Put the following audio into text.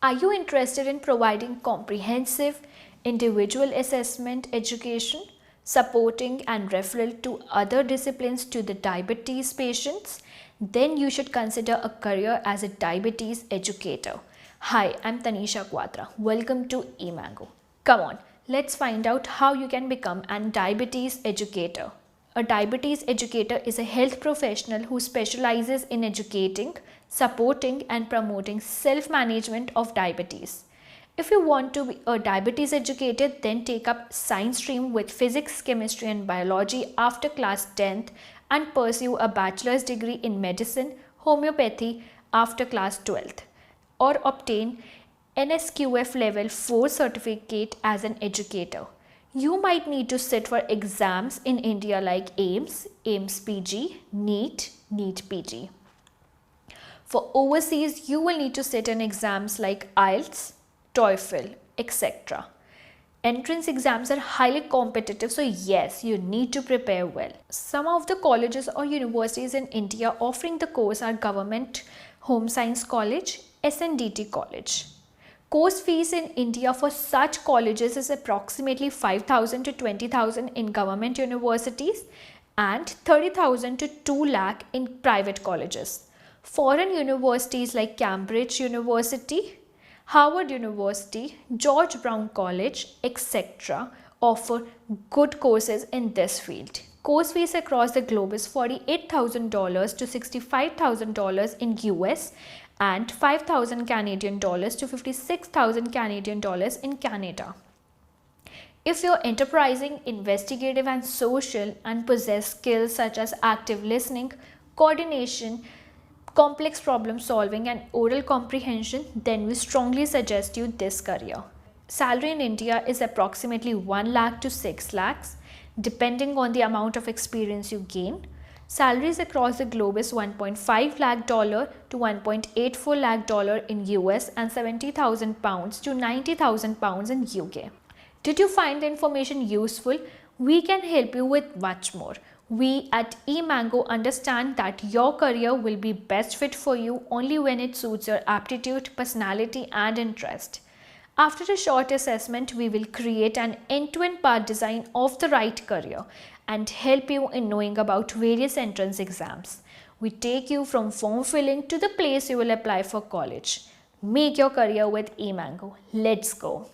Are you interested in providing comprehensive individual assessment education, supporting and referral to other disciplines to the diabetes patients? Then you should consider a career as a diabetes educator. Hi, I'm Tanisha Quatra. Welcome to eMango. Come on, let's find out how you can become a diabetes educator. A diabetes educator is a health professional who specializes in educating, supporting and promoting self-management of diabetes. If you want to be a diabetes educator, then take up science stream with physics, chemistry and biology after class 10th and pursue a bachelor's degree in medicine, homeopathy after class 12th, or obtain NSQF level 4 certificate as an educator. You might need to sit for exams in India like AIIMS, AIIMS PG, NEET, NEET PG. For overseas, you will need to sit in exams like IELTS, TOEFL, etc. Entrance exams are highly competitive, so yes, you need to prepare well. Some of the colleges or universities in India offering the course are Government Home Science College, SNDT College. Course fees in India for such colleges is approximately 5,000 to 20,000 in government universities and 30,000 to 2 lakh in private colleges. Foreign universities like Cambridge University, Harvard University, George Brown College, etc. offer good courses in this field. Course fees across the globe is $48,000 to $65,000 in US and 5,000 Canadian dollars to 56,000 Canadian dollars in Canada. If you're enterprising, investigative and social and possess skills such as active listening, coordination, complex problem solving and oral comprehension, then we strongly suggest you this career. Salary in India is approximately 1 lakh to 6 lakhs depending on the amount of experience you gain. Salaries across the globe is $1.5 lakh to $1.84 lakh in US and 70,000 pounds to 90,000 pounds in UK. Did you find the information useful? We can help you with much more. We at eMango understand that your career will be best fit for you only when it suits your aptitude, personality and interest. After a short assessment, we will create an end-to-end path design of the right career and help you in knowing about various entrance exams. We take you from form filling to the place you will apply for college. Make your career with eMango. Let's go.